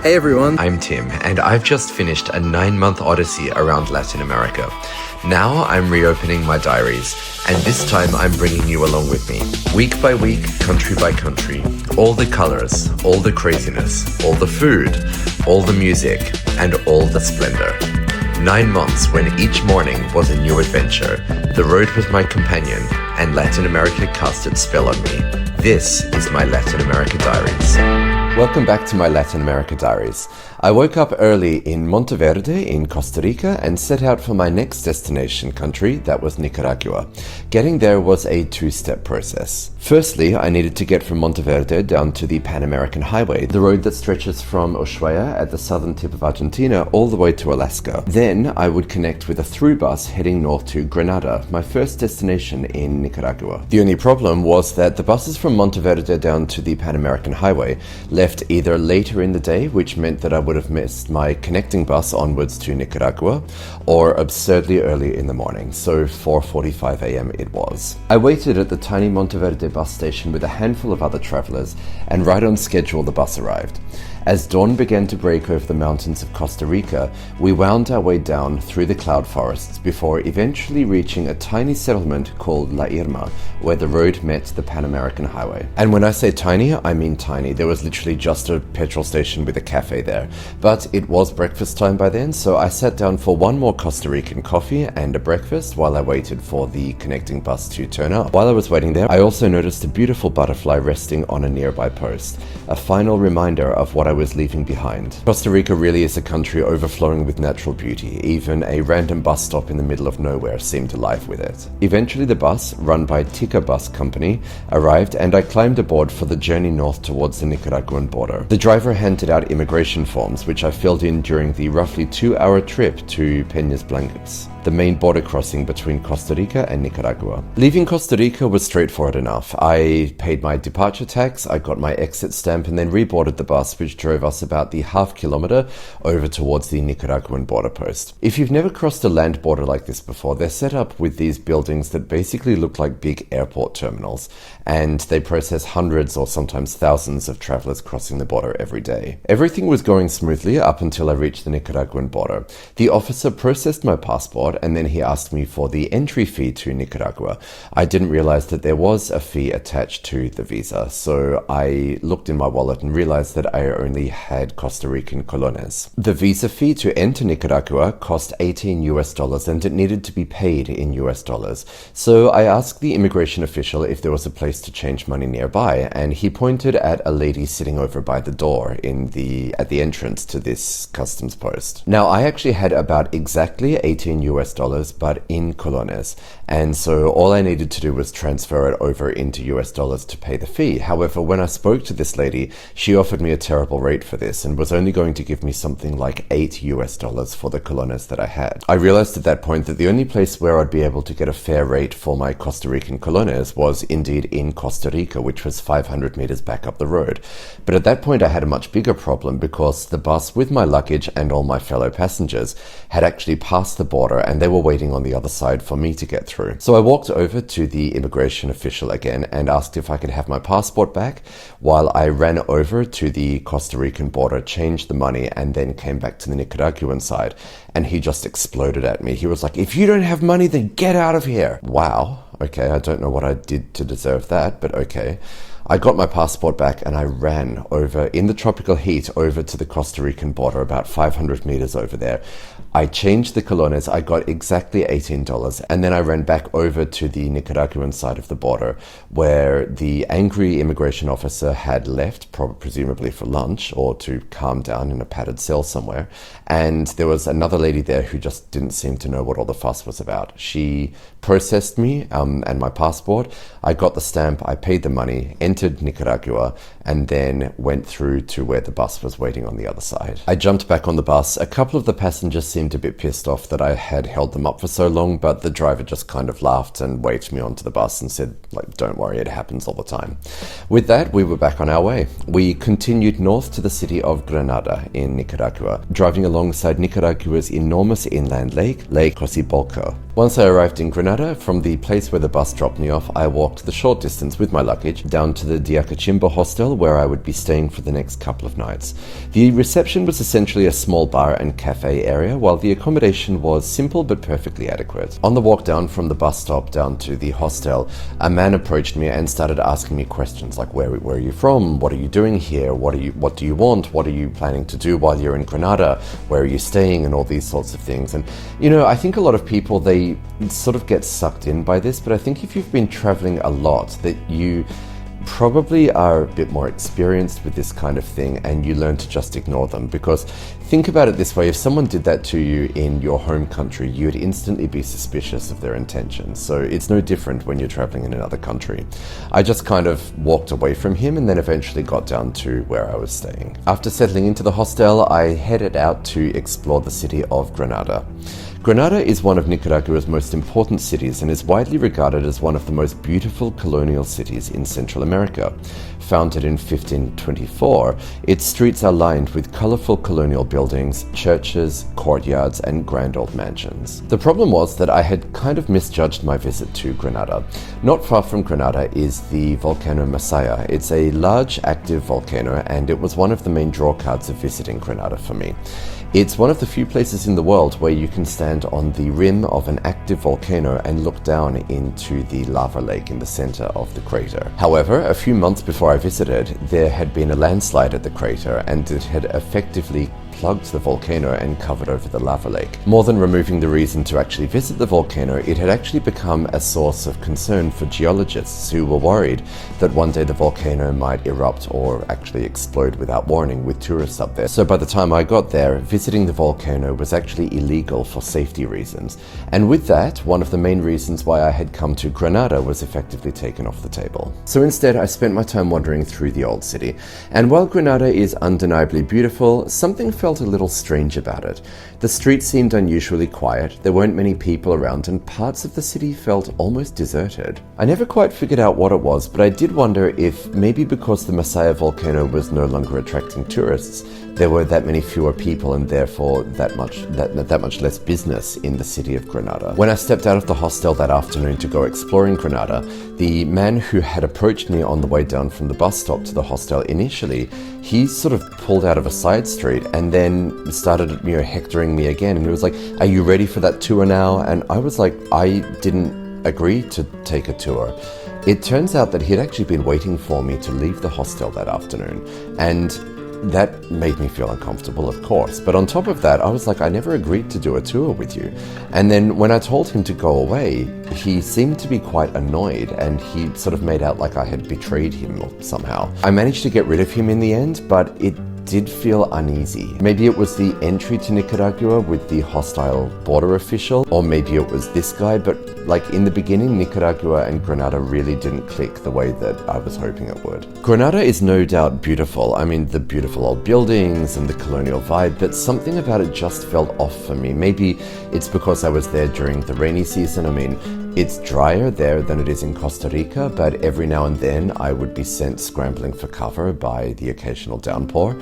Hey everyone, I'm Tim, and I've just finished a 9-month odyssey around Latin America. Now I'm reopening my diaries, and this time I'm bringing you along with me. Week by week, country by country, all the colors, all the craziness, all the food, all the music, and all the splendor. 9 months when each morning was a new adventure. The road was my companion, and Latin America cast its spell on me. This is my Latin America Diaries. Welcome back to my Latin America Diaries. I woke up early in Monteverde in Costa Rica and set out for my next destination country, that was Nicaragua. Getting there was a two-step process. Firstly, I needed to get from Monteverde down to the Pan American Highway, the road that stretches from Ushuaia at the southern tip of Argentina all the way to Alaska. Then I would connect with a through bus heading north to Granada, my first destination in Nicaragua. The only problem was that the buses from Monteverde down to the Pan American Highway left either later in the day, which meant that I would have missed my connecting bus onwards to Nicaragua, or absurdly early in the morning, so 4:45 a.m. it was. I waited at the tiny Monteverde bus station with a handful of other travelers, and right on schedule the bus arrived. As dawn began to break over the mountains of Costa Rica, we wound our way down through the cloud forests before eventually reaching a tiny settlement called La Irma, where the road met the Pan American Highway. And when I say tiny, I mean tiny. There was literally just a petrol station with a cafe there. But it was breakfast time by then, so I sat down for one more Costa Rican coffee and a breakfast while I waited for the connecting bus to turn up. While I was waiting there, I also noticed a beautiful butterfly resting on a nearby post, a final reminder of what I was leaving behind. Costa Rica really is a country overflowing with natural beauty. Even a random bus stop in the middle of nowhere seemed alive with it. Eventually the bus, run by Tica Bus Company, arrived and I climbed aboard for the journey north towards the Nicaraguan border. The driver handed out immigration forms, which I filled in during the roughly 2-hour trip to Peñas Blancas, the main border crossing between Costa Rica and Nicaragua. Leaving Costa Rica was straightforward enough. I paid my departure tax, I got my exit stamp, and then reboarded the bus, which drove us about the half-kilometer over towards the Nicaraguan border post. If you've never crossed a land border like this before, they're set up with these buildings that basically look like big airport terminals, and they process hundreds or sometimes thousands of travelers crossing the border every day. Everything was going smoothly up until I reached the Nicaraguan border. The officer processed my passport, and then he asked me for the entry fee to Nicaragua. I didn't realize that there was a fee attached to the visa, so I looked in my wallet and realized that I only had Costa Rican colones. The visa fee to enter Nicaragua cost $18 and it needed to be paid in US dollars. So I asked the immigration official if there was a place to change money nearby, and he pointed at a lady sitting over by the door at the entrance to this customs post. Now I actually had about exactly $18, but in colones, and so all I needed to do was transfer it over into US dollars to pay the fee. However, when I spoke to this lady, she offered me a terrible rate for this and was only going to give me something like $8 for the colones that I had. I realized at that point that the only place where I'd be able to get a fair rate for my Costa Rican colones was indeed in Costa Rica, which was 500 meters back up the road. But at that point I had a much bigger problem because the bus with my luggage and all my fellow passengers had actually passed the border and they were waiting on the other side for me to get through. So I walked over to the immigration official again and asked if I could have my passport back while I ran over to the Costa Rican border, changed the money, and then came back to the Nicaraguan side. And he just exploded at me. He was like, "If you don't have money, then get out of here." Wow. Okay, I don't know what I did to deserve that, but okay. I got my passport back and I ran over in the tropical heat over to the Costa Rican border, about 500 meters over there. I changed the colones, I got exactly $18, and then I ran back over to the Nicaraguan side of the border where the angry immigration officer had left, presumably for lunch or to calm down in a padded cell somewhere. And there was another lady there who just didn't seem to know what all the fuss was about. She processed me and my passport. I got the stamp, I paid the money, entered Nicaragua, and then went through to where the bus was waiting on the other side. I jumped back on the bus. A couple of the passengers seemed a bit pissed off that I had held them up for so long, but the driver just kind of laughed and waved me onto the bus and said, like, don't worry, it happens all the time. With that, we were back on our way. We continued north to the city of Granada in Nicaragua, driving alongside Nicaragua's enormous inland lake, Lake Cocibolca. Once I arrived in Granada, from the place where the bus dropped me off, I walked the short distance with my luggage down to the Diacachimba hostel where I would be staying for the next couple of nights. The reception was essentially a small bar and cafe area, while the accommodation was simple but perfectly adequate. On the walk down from the bus stop down to the hostel, a man approached me and started asking me questions like, where are you from? What are you doing here? What do you want? What are you planning to do while you're in Granada? Where are you staying? And all these sorts of things. And, you know, I think a lot of people, they sort of get sucked in by this, but I think if you've been traveling a lot, that you probably are a bit more experienced with this kind of thing and you learn to just ignore them. Because think about it this way, if someone did that to you in your home country, you'd instantly be suspicious of their intentions. So it's no different when you're traveling in another country. I just kind of walked away from him and then eventually got down to where I was staying. After settling into the hostel, I headed out to explore the city of Granada. Granada is one of Nicaragua's most important cities and is widely regarded as one of the most beautiful colonial cities in Central America. Founded in 1524, its streets are lined with colorful colonial buildings, churches, courtyards, and grand old mansions. The problem was that I had kind of misjudged my visit to Granada. Not far from Granada is the volcano Masaya. It's a large active volcano and it was one of the main drawcards of visiting Granada for me. It's one of the few places in the world where you can stand on the rim of an active volcano and look down into the lava lake in the center of the crater. However, a few months before I visited, there had been a landslide at the crater and it had effectively plugged the volcano and covered over the lava lake. More than removing the reason to actually visit the volcano, it had actually become a source of concern for geologists who were worried that one day the volcano might erupt or actually explode without warning with tourists up there. So by the time I got there, visiting the volcano was actually illegal for safety reasons. And with that, one of the main reasons why I had come to Granada was effectively taken off the table. So instead, I spent my time wandering through the old city. And while Granada is undeniably beautiful, something felt a little strange about it. The streets seemed unusually quiet, there weren't many people around, and parts of the city felt almost deserted. I never quite figured out what it was, but I did wonder if maybe because the Masaya volcano was no longer attracting tourists, there were that many fewer people and therefore that much less business in the city of Granada. When I stepped out of the hostel that afternoon to go exploring Granada, the man who had approached me on the way down from the bus stop to the hostel initially, he sort of pulled out of a side street and then started, hectoring me again. And he was like, "Are you ready for that tour now?" And I was like, I didn't agree to take a tour. It turns out that he'd actually been waiting for me to leave the hostel that afternoon. And that made me feel uncomfortable, of course. But on top of that, I was like, I never agreed to do a tour with you. And then when I told him to go away, he seemed to be quite annoyed and he sort of made out like I had betrayed him somehow. I managed to get rid of him in the end, but it did feel uneasy. Maybe it was the entry to Nicaragua with the hostile border official, or maybe it was this guy, but like in the beginning, Nicaragua and Granada really didn't click the way that I was hoping it would. Granada is no doubt beautiful. I mean, the beautiful old buildings and the colonial vibe, but something about it just felt off for me. Maybe it's because I was there during the rainy season. I mean, it's drier there than it is in Costa Rica, but every now and then I would be sent scrambling for cover by the occasional downpour.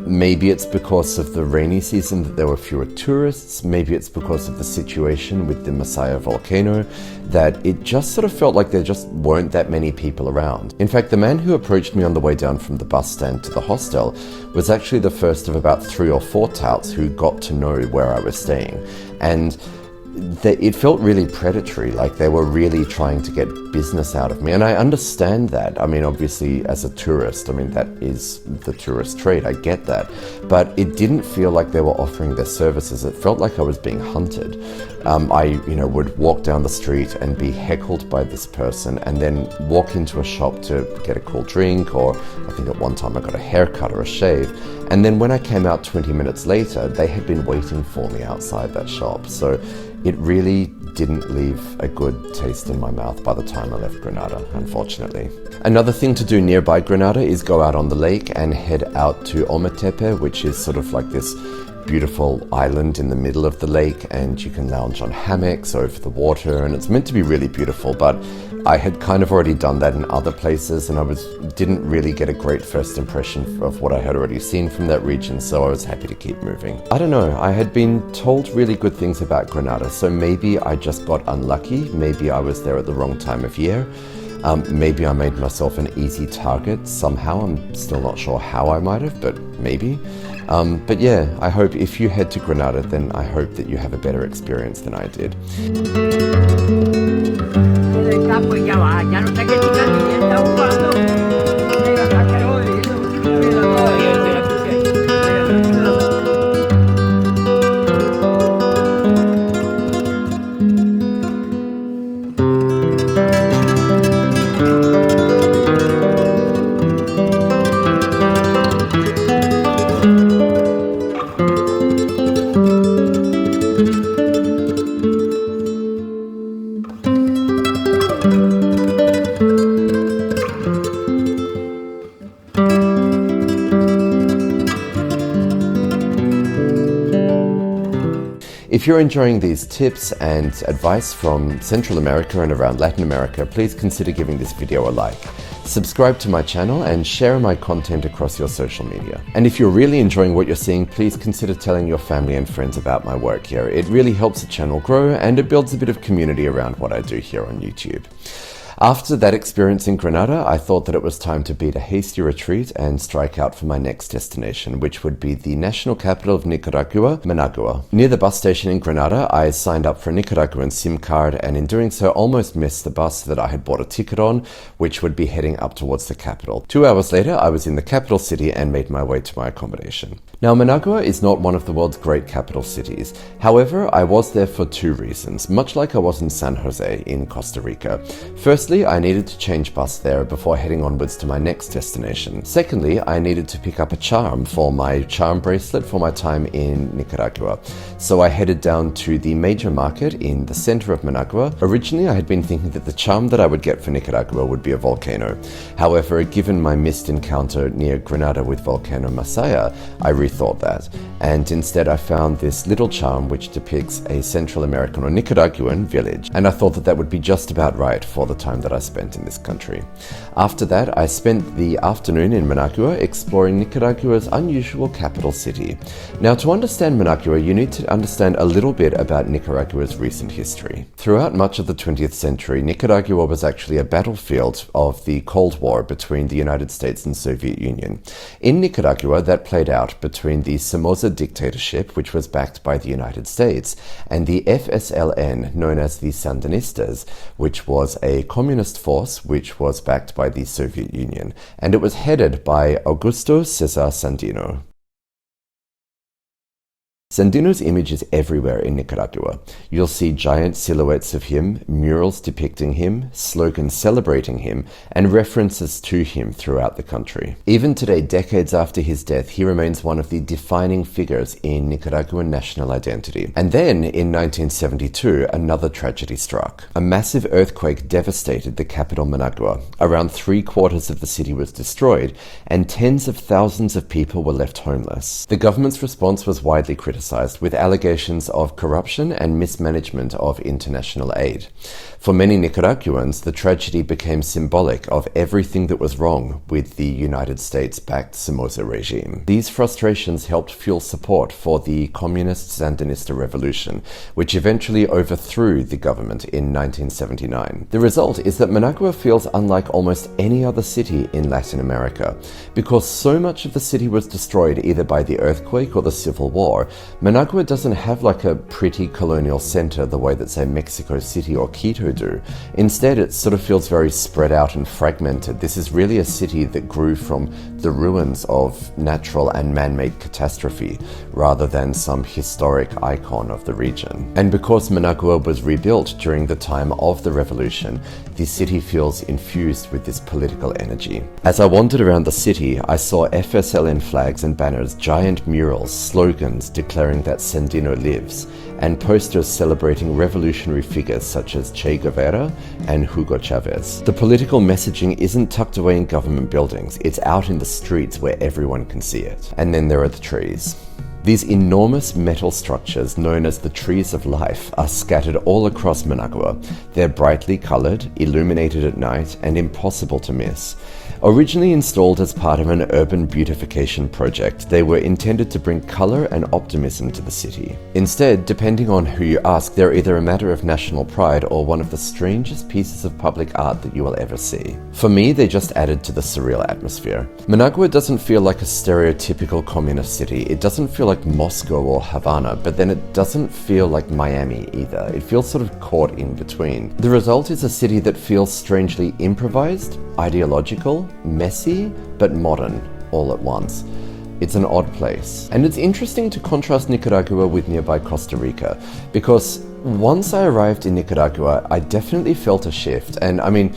Maybe it's because of the rainy season that there were fewer tourists. Maybe it's because of the situation with the Masaya volcano that it just sort of felt like there just weren't that many people around. In fact, the man who approached me on the way down from the bus stand to the hostel was actually the first of about 3 or 4 touts who got to know where I was staying. And it felt really predatory, like they were really trying to get business out of me. And I understand that. I mean, obviously, as a tourist, I mean, that is the tourist trade. I get that. But it didn't feel like they were offering their services. It felt like I was being hunted. I would walk down the street and be heckled by this person and then walk into a shop to get a cool drink, or I think at one time I got a haircut or a shave. And then when I came out 20 minutes later, they had been waiting for me outside that shop. So it really didn't leave a good taste in my mouth by the time I left Granada, unfortunately. Another thing to do nearby Granada is go out on the lake and head out to Ometepe, which is sort of like this beautiful island in the middle of the lake, and you can lounge on hammocks over the water, and it's meant to be really beautiful, but I had kind of already done that in other places, and I didn't really get a great first impression of what I had already seen from that region, so I was happy to keep moving. I don't know, I had been told really good things about Granada, so maybe I just got unlucky, maybe I was there at the wrong time of year. Maybe I made myself an easy target somehow. I'm still not sure how I might have, but maybe. But yeah, I hope if you head to Granada, then I hope that you have a better experience than I did. If you're enjoying these tips and advice from Central America and around Latin America, please consider giving this video a like. Subscribe to my channel and share my content across your social media. And if you're really enjoying what you're seeing, please consider telling your family and friends about my work here. It really helps the channel grow, and it builds a bit of community around what I do here on YouTube. After that experience in Granada, I thought that it was time to beat a hasty retreat and strike out for my next destination, which would be the national capital of Nicaragua, Managua. Near the bus station in Granada, I signed up for a Nicaraguan SIM card, and in doing so almost missed the bus that I had bought a ticket on, which would be heading up towards the capital. 2 hours later, I was in the capital city and made my way to my accommodation. Now, Managua is not one of the world's great capital cities. However, I was there for two reasons, much like I was in San Jose in Costa Rica. Firstly, I needed to change bus there before heading onwards to my next destination. Secondly, I needed to pick up a charm for my charm bracelet for my time in Nicaragua. So I headed down to the major market in the center of Managua. Originally, I had been thinking that the charm that I would get for Nicaragua would be a volcano. However, given my missed encounter near Granada with Volcano Masaya, I rethought that. And instead I found this little charm which depicts a Central American or Nicaraguan village. And I thought that that would be just about right for the time that I spent in this country. After that, I spent the afternoon in Managua exploring Nicaragua's unusual capital city. Now, to understand Managua, you need to understand a little bit about Nicaragua's recent history. Throughout much of the 20th century, Nicaragua was actually a battlefield of the Cold War between the United States and Soviet Union. In Nicaragua, that played out between the Somoza dictatorship, which was backed by the United States, and the FSLN, known as the Sandinistas, which was a communist force which was backed by the Soviet Union, and it was headed by Augusto Cesar Sandino. Sandino's image is everywhere in Nicaragua. You'll see giant silhouettes of him, murals depicting him, slogans celebrating him, and references to him throughout the country. Even today, decades after his death, he remains one of the defining figures in Nicaraguan national identity. And then, in 1972, another tragedy struck. A massive earthquake devastated the capital Managua. Around 3/4 of the city was destroyed, and tens of thousands of people were left homeless. The government's response was widely criticized, with allegations of corruption and mismanagement of international aid. For many Nicaraguans, the tragedy became symbolic of everything that was wrong with the United States-backed Somoza regime. These frustrations helped fuel support for the communist Sandinista revolution, which eventually overthrew the government in 1979. The result is that Managua feels unlike almost any other city in Latin America. Because so much of the city was destroyed either by the earthquake or the Civil War, Managua doesn't have like a pretty colonial center the way that, say, Mexico City or Quito do. Instead, it sort of feels very spread out and fragmented. This is really a city that grew from the ruins of natural and man-made catastrophe, rather than some historic icon of the region. And because Managua was rebuilt during the time of the revolution, the city feels infused with this political energy. As I wandered around the city, I saw FSLN flags and banners, giant murals, slogans declaring that Sandino lives, and posters celebrating revolutionary figures such as Che Guevara and Hugo Chavez. The political messaging isn't tucked away in government buildings, it's out in the streets where everyone can see it. And then there are the trees. These enormous metal structures, known as the Trees of Life, are scattered all across Managua. They're brightly colored, illuminated at night, and impossible to miss. Originally installed as part of an urban beautification project, they were intended to bring color and optimism to the city. Instead, depending on who you ask, they're either a matter of national pride or one of the strangest pieces of public art that you will ever see. For me, they just added to the surreal atmosphere. Managua doesn't feel like a stereotypical communist city. It doesn't feel like Moscow or Havana, but then it doesn't feel like Miami either. It feels sort of caught in between. The result is a city that feels strangely improvised, ideological, messy, but modern all at once. It's an odd place. And it's interesting to contrast Nicaragua with nearby Costa Rica, because once I arrived in Nicaragua, I definitely felt a shift. And I mean,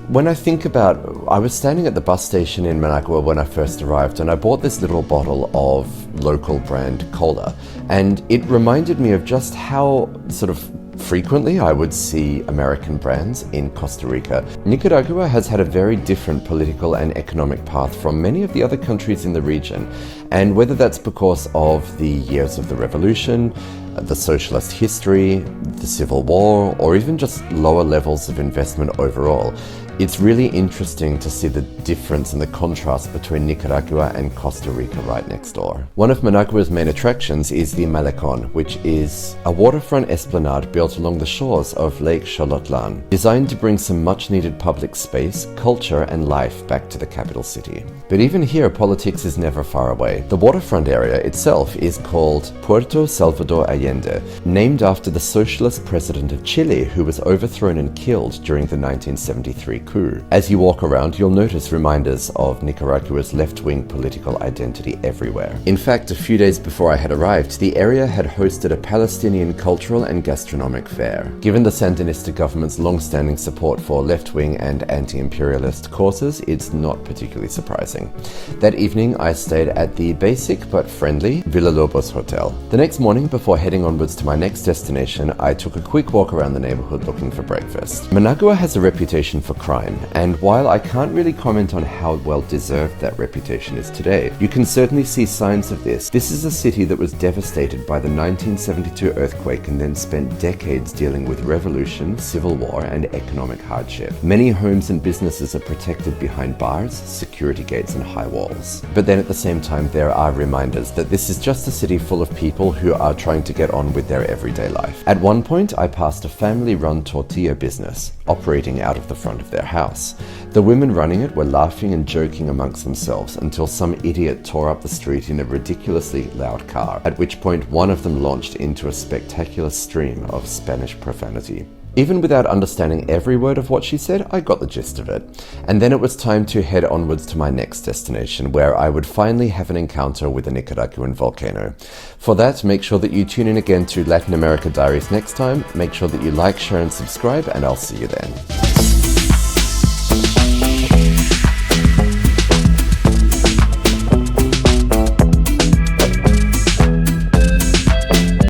when I think about, I was standing at the bus station in Managua when I first arrived, and I bought this little bottle of local brand cola, and it reminded me of just how sort of frequently I would see American brands in Costa Rica. Nicaragua has had a very different political and economic path from many of the other countries in the region, and whether that's because of the years of the revolution, the socialist history, the civil war, or even just lower levels of investment overall, it's really interesting to see the difference and the contrast between Nicaragua and Costa Rica right next door. One of Managua's main attractions is the Malecón, which is a waterfront esplanade built along the shores of Lake Xolotlan, designed to bring some much-needed public space, culture, and life back to the capital city. But even here, politics is never far away. The waterfront area itself is called Puerto Salvador Allende, named after the socialist president of Chile who was overthrown and killed during the 1973 coup. As you walk around, you'll notice reminders of Nicaragua's left-wing political identity everywhere. In fact, a few days before I had arrived, the area had hosted a Palestinian cultural and gastronomic fair. Given the Sandinista government's long-standing support for left-wing and anti-imperialist causes, it's not particularly surprising. That evening, I stayed at the basic but friendly Villalobos Hotel. The next morning, before heading onwards to my next destination, I took a quick walk around the neighborhood looking for breakfast. Managua has a reputation for crime, and while I can't really comment on how well deserved that reputation is today, you can certainly see signs of this. This is a city that was devastated by the 1972 earthquake and then spent decades dealing with revolution, civil war, and economic hardship. Many homes and businesses are protected behind bars, security gates, and high walls. But then at the same time, there are reminders that this is just a city full of people who are trying to get on with their everyday life. At one point, I passed a family-run tortilla business operating out of the front of their house. The women running it were laughing and joking amongst themselves until some idiot tore up the street in a ridiculously loud car, at which point one of them launched into a spectacular stream of Spanish profanity. Even without understanding every word of what she said, I got the gist of it. And then it was time to head onwards to my next destination, where I would finally have an encounter with a Nicaraguan volcano. For that, make sure that you tune in again to Latin America Diaries next time. Make sure that you like, share, and subscribe, and I'll see you then.